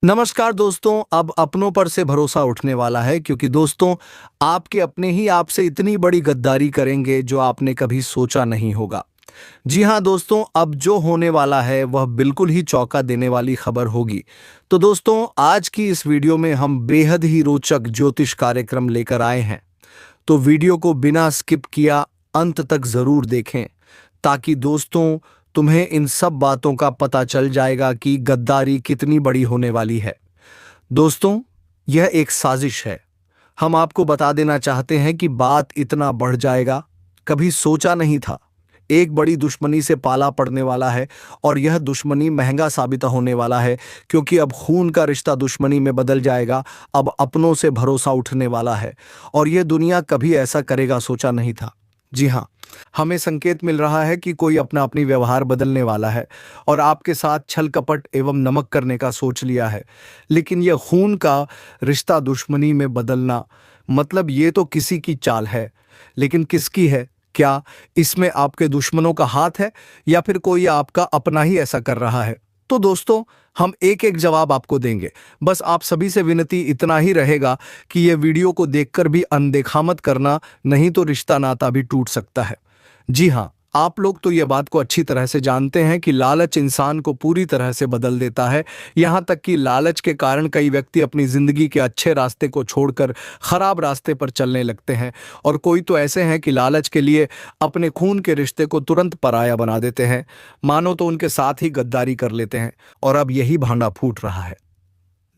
नमस्कार दोस्तों। अब अपनों पर से भरोसा उठने वाला है क्योंकि दोस्तों आपके अपने ही आपसे इतनी बड़ी गद्दारी करेंगे जो आपने कभी सोचा नहीं होगा। जी हाँ दोस्तों, अब जो होने वाला है वह बिल्कुल ही चौंका देने वाली खबर होगी। तो दोस्तों आज की इस वीडियो में हम बेहद ही रोचक ज्योतिष कार्यक्रम लेकर आए हैं। तो वीडियो को बिना स्किप किया अंत तक जरूर देखें ताकि दोस्तों तुम्हें इन सब बातों का पता चल जाएगा कि गद्दारी कितनी बड़ी होने वाली है। दोस्तों यह एक साजिश है। हम आपको बता देना चाहते हैं कि बात इतना बढ़ जाएगा कभी सोचा नहीं था। एक बड़ी दुश्मनी से पाला पड़ने वाला है और यह दुश्मनी महंगा साबित होने वाला है क्योंकि अब खून का रिश्ता दुश्मनी में बदल जाएगा। अब अपनों से भरोसा उठने वाला है और यह दुनिया कभी ऐसा करेगा सोचा नहीं था। जी हाँ, हमें संकेत मिल रहा है कि कोई अपनी व्यवहार बदलने वाला है और आपके साथ छल कपट एवं नमक करने का सोच लिया है। लेकिन यह खून का रिश्ता दुश्मनी में बदलना मतलब ये तो किसी की चाल है, लेकिन किसकी है? क्या इसमें आपके दुश्मनों का हाथ है या फिर कोई आपका अपना ही ऐसा कर रहा है? तो दोस्तों हम एक एक जवाब आपको देंगे। बस आप सभी से विनती इतना ही रहेगा कि यह वीडियो को देखकर भी अनदेखा मत करना, नहीं तो रिश्ता नाता भी टूट सकता है। जी हाँ, आप लोग तो ये बात को अच्छी तरह से जानते हैं कि लालच इंसान को पूरी तरह से बदल देता है। यहाँ तक कि लालच के कारण कई व्यक्ति अपनी जिंदगी के अच्छे रास्ते को छोड़कर खराब रास्ते पर चलने लगते हैं और कोई तो ऐसे हैं कि लालच के लिए अपने खून के रिश्ते को तुरंत पराया बना देते हैं, मानो तो उनके साथ ही गद्दारी कर लेते हैं और अब यही भांडा फूट रहा है।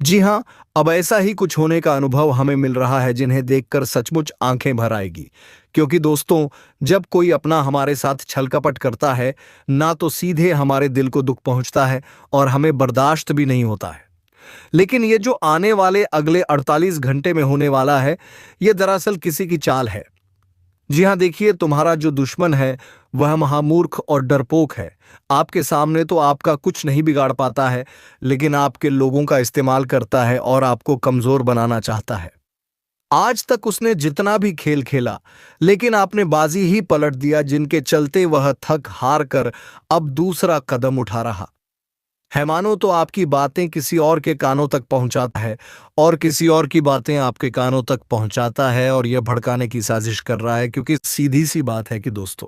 जी हाँ, अब ऐसा ही कुछ होने का अनुभव हमें मिल रहा है जिन्हें देखकर सचमुच आंखें भर आएगी। क्योंकि दोस्तों जब कोई अपना हमारे साथ छल कपट करता है ना तो सीधे हमारे दिल को दुख पहुंचता है और हमें बर्दाश्त भी नहीं होता है। लेकिन ये जो आने वाले अगले 48 घंटे में होने वाला है, ये दरअसल किसी की चाल है। जी हाँ, देखिए तुम्हारा जो दुश्मन है वह महामूर्ख और डरपोक है। आपके सामने तो आपका कुछ नहीं बिगाड़ पाता है, लेकिन आपके लोगों का इस्तेमाल करता है और आपको कमजोर बनाना चाहता है। आज तक उसने जितना भी खेल खेला, लेकिन आपने बाजी ही पलट दिया, जिनके चलते वह थक हार कर अब दूसरा कदम उठा रहा है। मानो तो आपकी बातें किसी और के कानों तक पहुंचाता है और किसी और की बातें आपके कानों तक पहुंचाता है और यह भड़काने की साजिश कर रहा है। क्योंकि सीधी सी बात है कि दोस्तों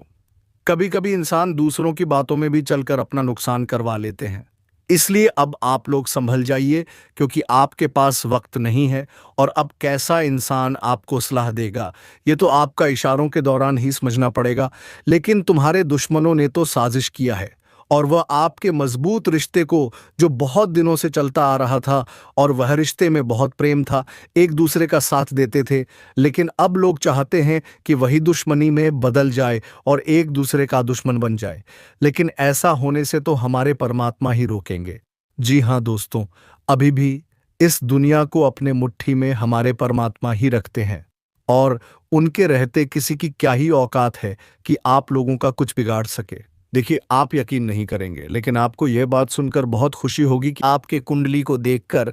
कभी कभी इंसान दूसरों की बातों में भी चलकर अपना नुकसान करवा लेते हैं। इसलिए अब आप लोग संभल जाइए क्योंकि आपके पास वक्त नहीं है और अब कैसा इंसान आपको सलाह देगा ये तो आपका इशारों के दौरान ही समझना पड़ेगा। लेकिन तुम्हारे दुश्मनों ने तो साजिश किया है और वह आपके मजबूत रिश्ते को, जो बहुत दिनों से चलता आ रहा था और वह रिश्ते में बहुत प्रेम था, एक दूसरे का साथ देते थे, लेकिन अब लोग चाहते हैं कि वही दुश्मनी में बदल जाए और एक दूसरे का दुश्मन बन जाए। लेकिन ऐसा होने से तो हमारे परमात्मा ही रोकेंगे। जी हाँ दोस्तों, अभी भी इस दुनिया को अपने मुट्ठी में हमारे परमात्मा ही रखते हैं और उनके रहते किसी की क्या ही औकात है कि आप लोगों का कुछ बिगाड़ सके। देखिए, आप यकीन नहीं करेंगे, लेकिन आपको यह बात सुनकर बहुत खुशी होगी कि आपके कुंडली को देखकर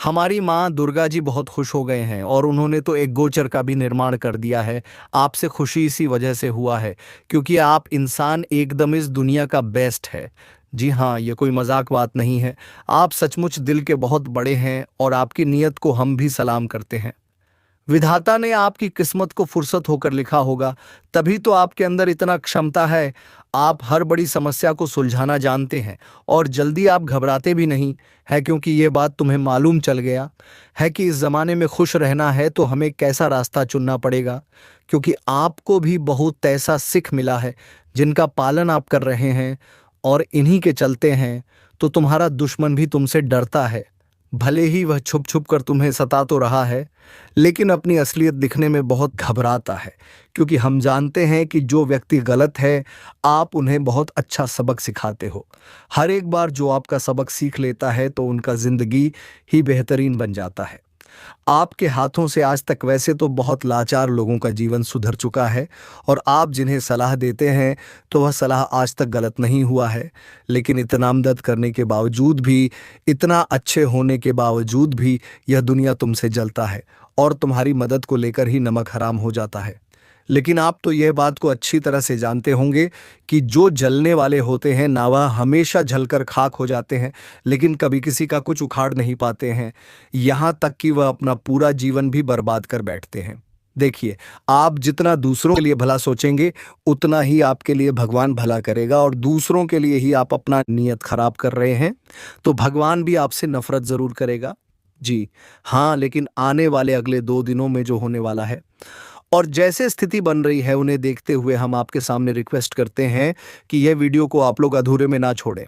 हमारी माँ दुर्गा जी बहुत खुश हो गए हैं और उन्होंने तो एक गोचर का भी निर्माण कर दिया है। आपसे खुशी इसी वजह से हुआ है क्योंकि आप इंसान एकदम इस दुनिया का बेस्ट है। जी हाँ, ये कोई मजाक बात नहीं है। आप सचमुच दिल के बहुत बड़े हैं और आपकी नीयत को हम भी सलाम करते हैं। विधाता ने आपकी किस्मत को फुर्सत होकर लिखा होगा, तभी तो आपके अंदर इतना क्षमता है। आप हर बड़ी समस्या को सुलझाना जानते हैं और जल्दी आप घबराते भी नहीं है क्योंकि ये बात तुम्हें मालूम चल गया है कि इस जमाने में खुश रहना है तो हमें कैसा रास्ता चुनना पड़ेगा। क्योंकि आपको भी बहुत ऐसा सिख मिला है जिनका पालन आप कर रहे हैं और इन्हीं के चलते हैं तो तुम्हारा दुश्मन भी तुमसे डरता है। भले ही वह छुप छुप कर तुम्हें सता तो रहा है, लेकिन अपनी असलियत दिखने में बहुत घबराता है क्योंकि हम जानते हैं कि जो व्यक्ति गलत है आप उन्हें बहुत अच्छा सबक सिखाते हो। हर एक बार जो आपका सबक सीख लेता है तो उनका जिंदगी ही बेहतरीन बन जाता है। आपके हाथों से आज तक वैसे तो बहुत लाचार लोगों का जीवन सुधर चुका है और आप जिन्हें सलाह देते हैं तो वह सलाह आज तक गलत नहीं हुआ है। लेकिन इतना मदद करने के बावजूद भी, इतना अच्छे होने के बावजूद भी यह दुनिया तुमसे जलता है और तुम्हारी मदद को लेकर ही नमक हराम हो जाता है। लेकिन आप तो यह बात को अच्छी तरह से जानते होंगे कि जो जलने वाले होते हैं ना वह हमेशा जलकर खाक हो जाते हैं, लेकिन कभी किसी का कुछ उखाड़ नहीं पाते हैं, यहाँ तक कि वह अपना पूरा जीवन भी बर्बाद कर बैठते हैं। देखिए, आप जितना दूसरों के लिए भला सोचेंगे उतना ही आपके लिए भगवान भला करेगा, और दूसरों के लिए ही आप अपना नीयत खराब कर रहे हैं तो भगवान भी आपसे नफरत जरूर करेगा। जी हाँ, लेकिन आने वाले अगले 2 दिनों में जो होने वाला है और जैसे स्थिति बन रही है उन्हें देखते हुए हम आपके सामने रिक्वेस्ट करते हैं कि यह वीडियो को आप लोग अधूरे में ना छोड़ें।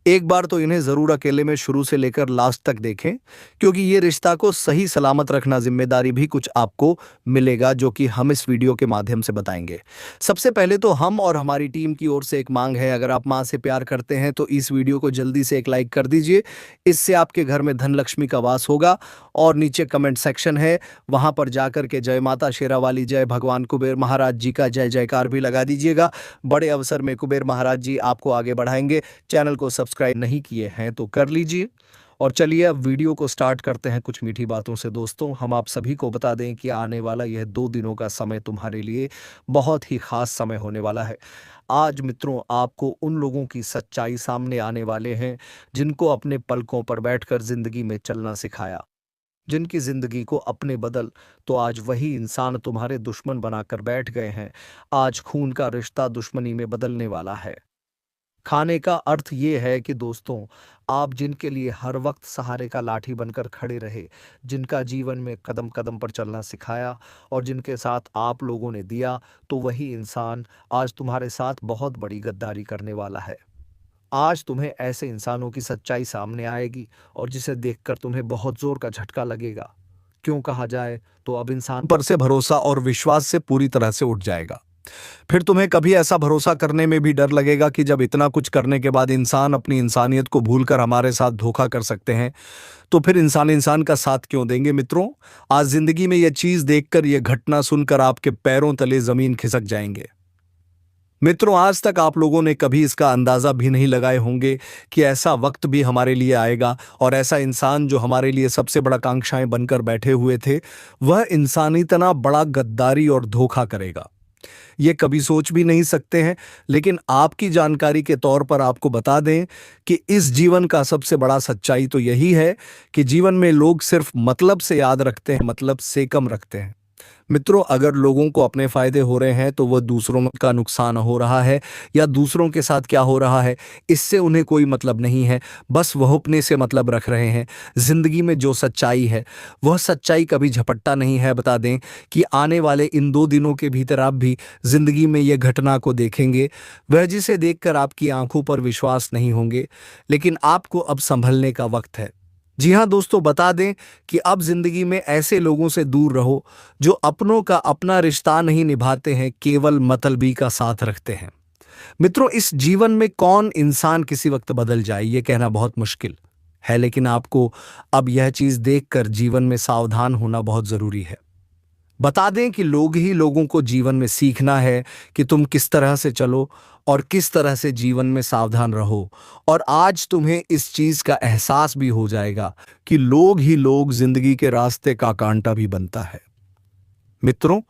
एक बार तो इन्हें जरूर अकेले में शुरू से लेकर लास्ट तक देखें, क्योंकि ये रिश्ता को सही सलामत रखना जिम्मेदारी भी कुछ आपको मिलेगा, जो कि हम इस वीडियो के माध्यम से बताएंगे। सबसे पहले तो हम और हमारी टीम की ओर से एक मांग है, अगर आप माँ से प्यार करते हैं तो इस वीडियो को जल्दी से एक लाइक कर दीजिए। इससे आपके घर में धन लक्ष्मी का वास होगा। और नीचे कमेंट सेक्शन है, वहां पर जाकर के जय माता शेरावाली, जय भगवान कुबेर महाराज जी का जय जयकार भी लगा दीजिएगा। बड़े अवसर में कुबेर महाराज जी आपको आगे बढ़ाएंगे। चैनल को सब्सक्राइब नहीं किए हैं तो कर लीजिए। और चलिए अब वीडियो को स्टार्ट करते हैं कुछ मीठी बातों से। दोस्तों, हम आप सभी को बता दें कि आने वाला यह 2 दिनों का समय तुम्हारे लिए बहुत ही खास समय होने वाला है। आज मित्रों, आपको उन लोगों की सच्चाई सामने आने वाले हैं जिनको अपने पलकों पर बैठकर जिंदगी में चलना सिखाया, जिनकी जिंदगी को अपने बदल तो आज वही इंसान तुम्हारे दुश्मन बनाकर बैठ गए हैं। आज खून का रिश्ता दुश्मनी में बदलने वाला है। खाने का अर्थ ये है कि दोस्तों, आप जिनके लिए हर वक्त सहारे का लाठी बनकर खड़े रहे, जिनका जीवन में कदम कदम पर चलना सिखाया और जिनके साथ आप लोगों ने दिया, तो वही इंसान आज तुम्हारे साथ बहुत बड़ी गद्दारी करने वाला है। आज तुम्हें ऐसे इंसानों की सच्चाई सामने आएगी और जिसे देखकर तुम्हें बहुत जोर का झटका लगेगा। क्यों कहा जाए तो अब इंसान पर से भरोसा और विश्वास से पूरी तरह से उठ जाएगा। फिर तुम्हें कभी ऐसा भरोसा करने में भी डर लगेगा कि जब इतना कुछ करने के बाद इंसान अपनी इंसानियत को भूलकर हमारे साथ धोखा कर सकते हैं, तो फिर इंसान इंसान का साथ क्यों देंगे। मित्रों, आज जिंदगी में यह चीज देखकर, यह घटना सुनकर आपके पैरों तले जमीन खिसक जाएंगे। मित्रों, आज तक आप लोगों ने कभी इसका अंदाजा भी नहीं लगाए होंगे कि ऐसा वक्त भी हमारे लिए आएगा और ऐसा इंसान जो हमारे लिए सबसे बड़ा कांक्षाएं बनकर बैठे हुए थे, वह इंसान इतना बड़ा गद्दारी और धोखा करेगा। ये कभी सोच भी नहीं सकते हैं। लेकिन आपकी जानकारी के तौर पर आपको बता दें कि इस जीवन का सबसे बड़ा सच्चाई तो यही है कि जीवन में लोग सिर्फ मतलब से याद रखते हैं, मतलब से कम रखते हैं। मित्रों, अगर लोगों को अपने फायदे हो रहे हैं तो वह दूसरों का नुकसान हो रहा है या दूसरों के साथ क्या हो रहा है, इससे उन्हें कोई मतलब नहीं है। बस वह अपने से मतलब रख रहे हैं। जिंदगी में जो सच्चाई है वह सच्चाई कभी झपट्टा नहीं है। बता दें कि आने वाले इन 2 दिनों के भीतर आप भी जिंदगी में यह घटना को देखेंगे, वह जिसे देखकर आपकी आंखों पर विश्वास नहीं होंगे। लेकिन आपको अब संभलने का वक्त है। जी हाँ दोस्तों, बता दें कि अब जिंदगी में ऐसे लोगों से दूर रहो जो अपनों का अपना रिश्ता नहीं निभाते हैं, केवल मतलबी का साथ रखते हैं। मित्रों, इस जीवन में कौन इंसान किसी वक्त बदल जाए ये कहना बहुत मुश्किल है, लेकिन आपको अब यह चीज देखकर जीवन में सावधान होना बहुत जरूरी है। बता दें कि लोग ही लोगों को जीवन में सीखना है कि तुम किस तरह से चलो और किस तरह से जीवन में सावधान रहो। और आज तुम्हें इस चीज का एहसास भी हो जाएगा कि लोग ही लोग जिंदगी के रास्ते का कांटा भी बनता है। मित्रों,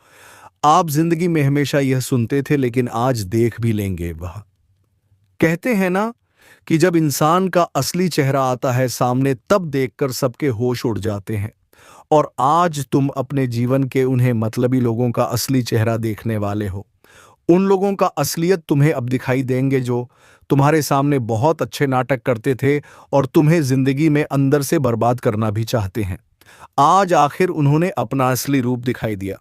आप जिंदगी में हमेशा यह सुनते थे, लेकिन आज देख भी लेंगे। वह कहते हैं ना कि जब इंसान का असली चेहरा आता है सामने, तब देखकर सबके होश उड़ जाते हैं। और आज तुम अपने जीवन के उन्हें मतलबी लोगों का असली चेहरा देखने वाले हो। उन लोगों का असलियत तुम्हें अब दिखाई देंगे जो तुम्हारे सामने बहुत अच्छे नाटक करते थे और तुम्हें जिंदगी में अंदर से बर्बाद करना भी चाहते हैं। आज आखिर उन्होंने अपना असली रूप दिखाई दिया।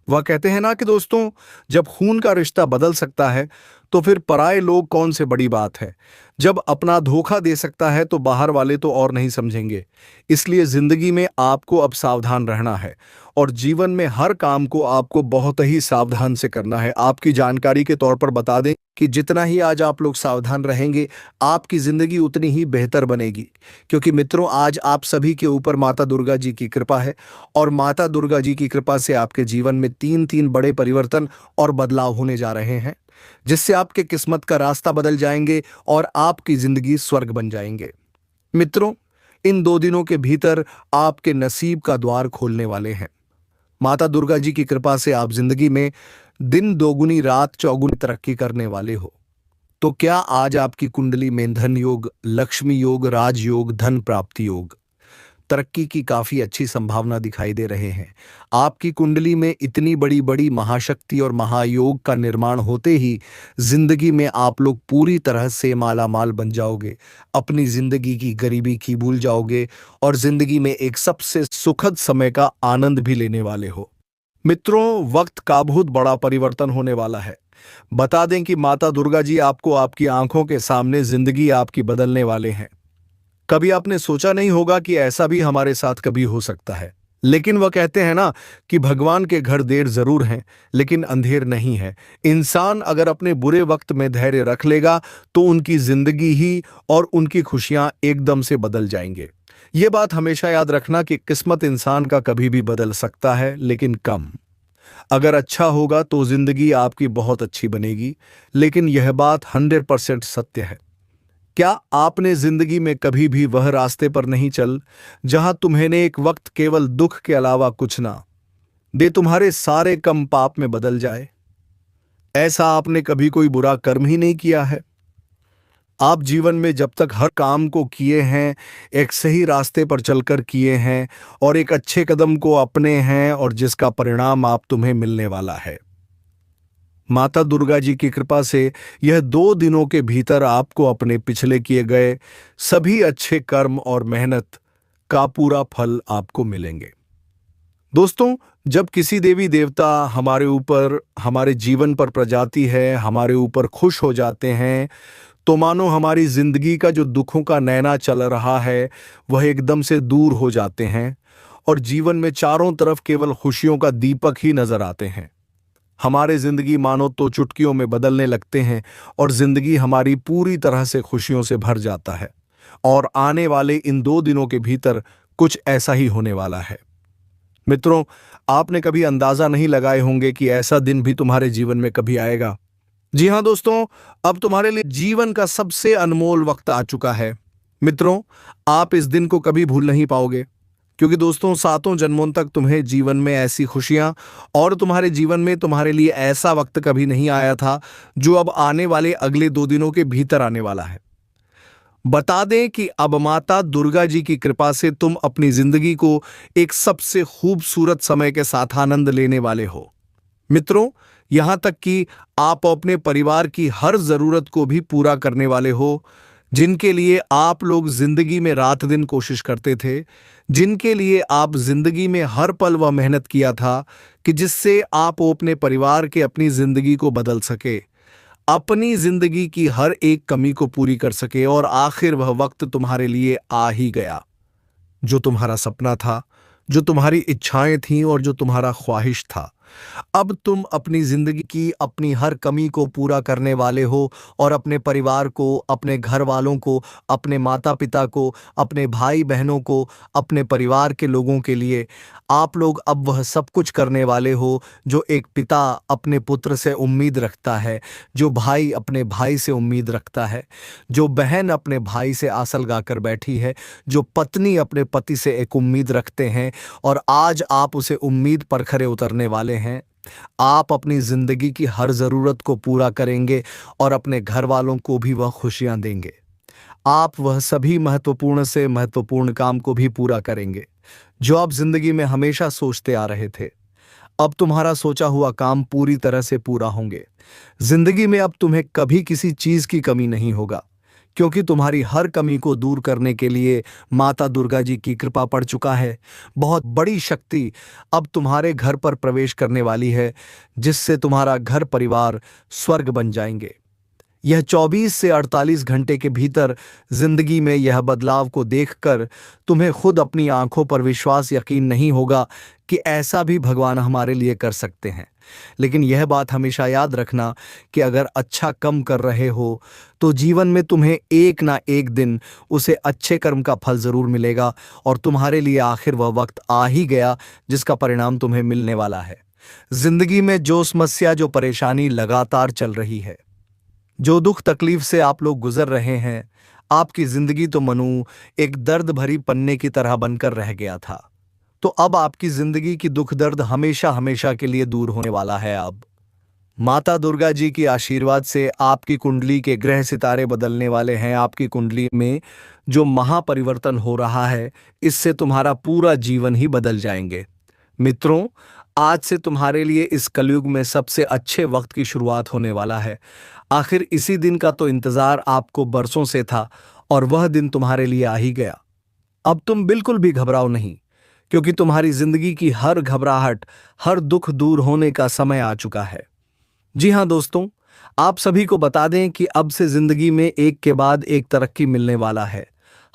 वह कहते हैं ना कि दोस्तों, जब खून का रिश्ता बदल सकता है तो फिर पराये लोग कौन से बड़ी बात है। जब अपना धोखा दे सकता है तो बाहर वाले तो और नहीं समझेंगे। इसलिए जिंदगी में आपको अब सावधान रहना है और जीवन में हर काम को आपको बहुत ही सावधान से करना है। आपकी जानकारी के तौर पर बता दें कि जितना ही आज आप लोग सावधान रहेंगे, आपकी जिंदगी उतनी ही बेहतर बनेगी। क्योंकि मित्रों, आज आप सभी के ऊपर माता दुर्गा जी की कृपा है और माता दुर्गा जी की कृपा से आपके जीवन में 3 बड़े परिवर्तन और बदलाव होने जा रहे हैं, जिससे आपके किस्मत का रास्ता बदल जाएंगे और आपकी जिंदगी स्वर्ग बन जाएंगे। मित्रों, इन 2 दिनों के भीतर आपके नसीब का द्वार खोलने वाले हैं। माता दुर्गा जी की कृपा से आप जिंदगी में दिन दोगुनी रात चौगुनी तरक्की करने वाले हो। तो क्या आज आपकी कुंडली में धन योग, लक्ष्मी योग, राजयोग, धन प्राप्ति योग, तरक्की की काफी अच्छी संभावना दिखाई दे रहे हैं। आपकी कुंडली में इतनी बड़ी बड़ी महाशक्ति और महायोग का निर्माण होते ही जिंदगी में आप लोग पूरी तरह से माला माल बन जाओगे, अपनी जिंदगी की गरीबी की भूल जाओगे और जिंदगी में एक सबसे सुखद समय का आनंद भी लेने वाले हो। मित्रों, वक्त का बहुत बड़ा परिवर्तन होने वाला है। बता दें कि माता दुर्गा जी आपको आपकी आंखों के सामने जिंदगी आपकी बदलने वाले हैं। कभी आपने सोचा नहीं होगा कि ऐसा भी हमारे साथ कभी हो सकता है, लेकिन वह कहते हैं ना कि भगवान के घर देर जरूर हैं लेकिन अंधेर नहीं है। इंसान अगर अपने बुरे वक्त में धैर्य रख लेगा तो उनकी जिंदगी ही और उनकी खुशियां एकदम से बदल जाएंगे। ये बात हमेशा याद रखना कि किस्मत इंसान का कभी भी बदल सकता है, लेकिन कम। अगर अच्छा होगा तो जिंदगी आपकी बहुत अच्छी बनेगी, लेकिन यह बात 100% सत्य है। क्या आपने जिंदगी में कभी भी वह रास्ते पर नहीं चल जहां तुम्हें एक वक्त केवल दुख के अलावा कुछ ना दे, तुम्हारे सारे कम पाप में बदल जाए? ऐसा आपने कभी कोई बुरा कर्म ही नहीं किया है। आप जीवन में जब तक हर काम को किए हैं, एक सही रास्ते पर चलकर किए हैं और एक अच्छे कदम को अपने हैं और जिसका परिणाम आप तुम्हें मिलने वाला है। माता दुर्गा जी की कृपा से यह 2 दिनों के भीतर आपको अपने पिछले किए गए सभी अच्छे कर्म और मेहनत का पूरा फल आपको मिलेंगे। दोस्तों, जब किसी देवी देवता हमारे ऊपर, हमारे जीवन पर प्रजाति है, हमारे ऊपर खुश हो जाते हैं, तो मानो हमारी जिंदगी का जो दुखों का नैना चल रहा है वह एकदम से दूर हो जाते हैं और जीवन में चारों तरफ केवल खुशियों का दीपक ही नजर आते हैं। हमारे जिंदगी मानो तो चुटकियों में बदलने लगते हैं और जिंदगी हमारी पूरी तरह से खुशियों से भर जाता है। और आने वाले इन 2 दिनों के भीतर कुछ ऐसा ही होने वाला है। मित्रों, आपने कभी अंदाजा नहीं लगाए होंगे कि ऐसा दिन भी तुम्हारे जीवन में कभी आएगा। जी हां दोस्तों, अब तुम्हारे लिए जीवन का सबसे अनमोल वक्त आ चुका है। मित्रों, आप इस दिन को कभी भूल नहीं पाओगे, क्योंकि दोस्तों 7 जन्मों तक तुम्हें जीवन में ऐसी खुशियां और तुम्हारे जीवन में तुम्हारे लिए ऐसा वक्त कभी नहीं आया था जो अब आने वाले अगले 2 दिनों के भीतर आने वाला है। बता दें कि अब माता दुर्गा जी की कृपा से तुम अपनी जिंदगी को एक सबसे खूबसूरत समय के साथ आनंद लेने वाले हो। मित्रों, यहां तक कि आप अपने परिवार की हर जरूरत को भी पूरा करने वाले हो, जिनके लिए आप लोग जिंदगी में रात दिन कोशिश करते थे, जिनके लिए आप जिंदगी में हर पल वह मेहनत किया था कि जिससे आप अपने परिवार के अपनी जिंदगी को बदल सके, अपनी जिंदगी की हर एक कमी को पूरी कर सके। और आखिर वह वक्त तुम्हारे लिए आ ही गया, जो तुम्हारा सपना था, जो तुम्हारी इच्छाएं थीं और जो तुम्हारा ख्वाहिश था। अब तुम अपनी जिंदगी की अपनी हर कमी को पूरा करने वाले हो और अपने परिवार को, अपने घर वालों को, अपने माता पिता को, अपने भाई बहनों को, अपने परिवार के लोगों के लिए आप लोग अब वह सब कुछ करने वाले हो जो एक पिता अपने पुत्र से उम्मीद रखता है, जो भाई अपने भाई से उम्मीद रखता है, जो बहन अपने भाई से आस लगाकर बैठी है, जो पत्नी अपने पति से एक उम्मीद रखते हैं। और आज आप उसे उम्मीद पर खरे उतरने वाले हैं। आप अपनी जिंदगी की हर जरूरत को पूरा करेंगे और अपने घर वालों को भी वह खुशियां देंगे। आप वह सभी महत्वपूर्ण से महत्वपूर्ण काम को भी पूरा करेंगे जो आप जिंदगी में हमेशा सोचते आ रहे थे। अब तुम्हारा सोचा हुआ काम पूरी तरह से पूरा होंगे। जिंदगी में अब तुम्हें कभी किसी चीज की कमी नहीं होगा, क्योंकि तुम्हारी हर कमी को दूर करने के लिए माता दुर्गा जी की कृपा पड़ चुका है। बहुत बड़ी शक्ति अब तुम्हारे घर पर प्रवेश करने वाली है, जिससे तुम्हारा घर परिवार स्वर्ग बन जाएंगे। यह 24 से 48 घंटे के भीतर जिंदगी में यह बदलाव को देखकर तुम्हें खुद अपनी आंखों पर विश्वास, यकीन नहीं होगा कि ऐसा भी भगवान हमारे लिए कर सकते हैं। लेकिन यह बात हमेशा याद रखना कि अगर अच्छा कम कर रहे हो तो जीवन में तुम्हें एक ना एक दिन उसे अच्छे कर्म का फल जरूर मिलेगा और तुम्हारे लिए आखिर वह वक्त आ ही गया जिसका परिणाम तुम्हें मिलने वाला है। जिंदगी में जो समस्या, जो परेशानी लगातार चल रही है, जो दुख तकलीफ से आप लोग गुजर रहे हैं, आपकी जिंदगी तो मनु एक दर्द भरी पन्ने की तरह बनकर रह गया था। तो अब आपकी जिंदगी की दुख दर्द हमेशा हमेशा के लिए दूर होने वाला है। अब माता दुर्गा जी की आशीर्वाद से आपकी कुंडली के ग्रह सितारे बदलने वाले हैं। आपकी कुंडली में जो महापरिवर्तन हो रहा है, इससे तुम्हारा पूरा जीवन ही बदल जाएंगे। मित्रों, आज से तुम्हारे लिए इस कलयुग में सबसे अच्छे वक्त की शुरुआत होने वाला है। आखिर इसी दिन का तो इंतजार आपको बरसों से था और वह दिन तुम्हारे लिए आ ही गया। अब तुम बिल्कुल भी घबराओ नहीं, क्योंकि तुम्हारी जिंदगी की हर घबराहट, हर दुख दूर होने का समय आ चुका है। जी हाँ दोस्तों, आप सभी को बता दें कि अब से जिंदगी में एक के बाद एक तरक्की मिलने वाला है।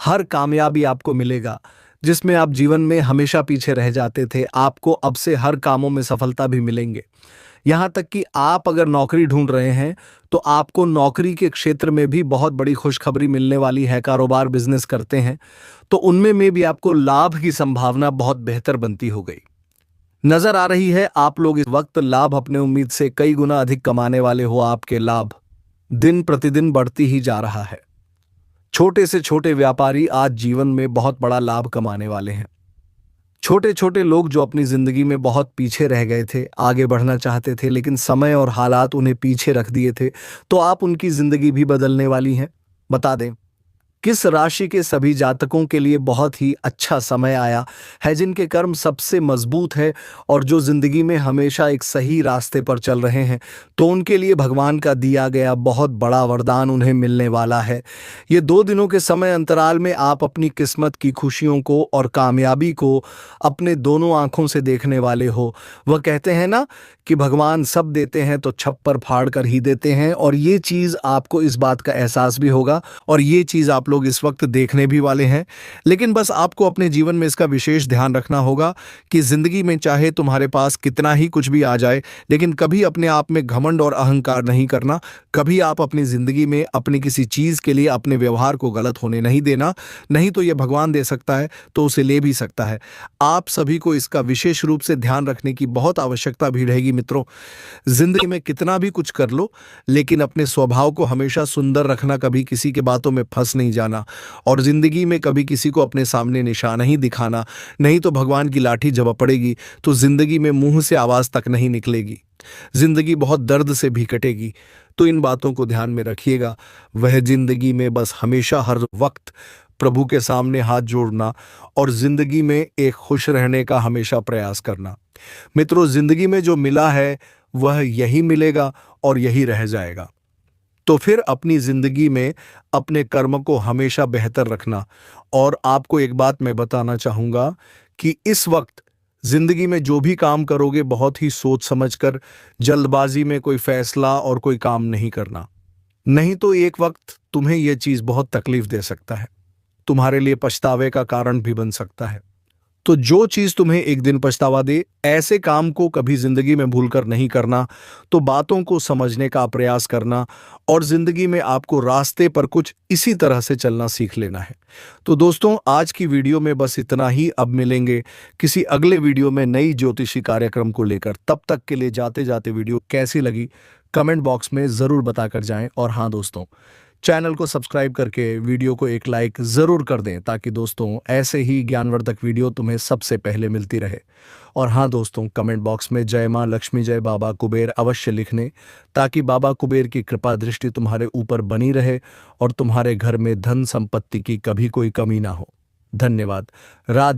हर कामयाबी आपको मिलेगा। जिसमें आप जीवन में हमेशा पीछे रह जाते थे, आपको अब से हर कामों में सफलता भी मिलेंगे। यहाँ तक कि आप अगर नौकरी ढूंढ रहे हैं तो आपको नौकरी के क्षेत्र में भी बहुत बड़ी खुशखबरी मिलने वाली है। कारोबार बिजनेस करते हैं तो उनमें में भी आपको लाभ की संभावना बहुत बेहतर बनती हो गई नजर आ रही है। आप लोग इस वक्त लाभ अपने उम्मीद से कई गुना अधिक कमाने वाले हो। आपके लाभ दिन प्रतिदिन बढ़ती ही जा रहा है। छोटे से छोटे व्यापारी आज जीवन में बहुत बड़ा लाभ कमाने वाले हैं। छोटे छोटे लोग जो अपनी जिंदगी में बहुत पीछे रह गए थे, आगे बढ़ना चाहते थे लेकिन समय और हालात उन्हें पीछे रख दिए थे, तो आप उनकी जिंदगी भी बदलने वाली हैं। बता दें किस राशि के सभी जातकों के लिए बहुत ही अच्छा समय आया है, जिनके कर्म सबसे मजबूत है और जो जिंदगी में हमेशा एक सही रास्ते पर चल रहे हैं, तो उनके लिए भगवान का दिया गया बहुत बड़ा वरदान उन्हें मिलने वाला है। ये 2 दिनों के समय अंतराल में आप अपनी किस्मत की खुशियों को और कामयाबी को अपने दोनों आंखों से देखने वाले हो। वह कहते हैं ना कि भगवान सब देते हैं तो छप्पर फाड़ कर ही देते हैं, और ये चीज़ आपको इस बात का एहसास भी होगा और ये चीज़ आप लोग इस वक्त देखने भी वाले हैं। लेकिन बस आपको अपने जीवन में इसका विशेष ध्यान रखना होगा कि जिंदगी में चाहे तुम्हारे पास कितना ही कुछ भी आ जाए, लेकिन कभी अपने आप में घमंड और अहंकार नहीं करना। कभी आप अपनी जिंदगी में अपनी किसी चीज़ के लिए अपने व्यवहार को गलत होने नहीं देना। नहीं तो यह भगवान दे सकता है तो उसे ले भी सकता है। आप सभी को इसका विशेष रूप से ध्यान रखने की बहुत आवश्यकता भी रहेगी। मित्रों, जिंदगी में कितना भी कुछ कर लो, लेकिन अपने स्वभाव को हमेशा सुंदर रखना, कभी किसी के बातों में फंस नहीं जाना और जिंदगी में कभी किसी को अपने सामने निशाना ही दिखाना। नहीं तो भगवान की लाठी जब पड़ेगी तो जिंदगी में मुंह से आवाज तक नहीं निकलेगी। जिंदगी बहुत दर्द से भी कटेगी। तो इन बातों को ध्यान में रखिएगा। वह जिंदगी में बस हमेशा हर वक्त प्रभु के सामने हाथ जोड़ना और जिंदगी में एक खुश रहने का हमेशा प्रयास करना। मित्रों, जिंदगी में जो मिला है वह यही मिलेगा और यही रह जाएगा। तो फिर अपनी जिंदगी में अपने कर्म को हमेशा बेहतर रखना। और आपको एक बात मैं बताना चाहूंगा कि इस वक्त जिंदगी में जो भी काम करोगे बहुत ही सोच समझकर, जल्दबाजी में कोई फैसला और कोई काम नहीं करना। नहीं तो एक वक्त तुम्हें यह चीज बहुत तकलीफ दे सकता है, तुम्हारे लिए पछतावे का कारण भी बन सकता है। तो जो चीज तुम्हें एक दिन पछतावा दे, ऐसे काम को कभी जिंदगी में भूलकर नहीं करना। तो बातों को समझने का प्रयास करना और जिंदगी में आपको रास्ते पर कुछ इसी तरह से चलना सीख लेना है। तो दोस्तों, आज की वीडियो में बस इतना ही। अब मिलेंगे किसी अगले वीडियो में नई ज्योतिषी कार्यक्रम को लेकर। तब तक के लिए जाते जाते वीडियो कैसी लगी कमेंट बॉक्स में जरूर बताकर जाएं। और हाँ दोस्तों, चैनल को सब्सक्राइब करके वीडियो को एक लाइक जरूर कर दें, ताकि दोस्तों ऐसे ही ज्ञानवर्धक वीडियो तुम्हें सबसे पहले मिलती रहे। और हाँ दोस्तों, कमेंट बॉक्स में जय मां लक्ष्मी जय बाबा कुबेर अवश्य लिखने, ताकि बाबा कुबेर की कृपा दृष्टि तुम्हारे ऊपर बनी रहे और तुम्हारे घर में धन संपत्ति की कभी कोई कमी ना हो। धन्यवाद। राधे।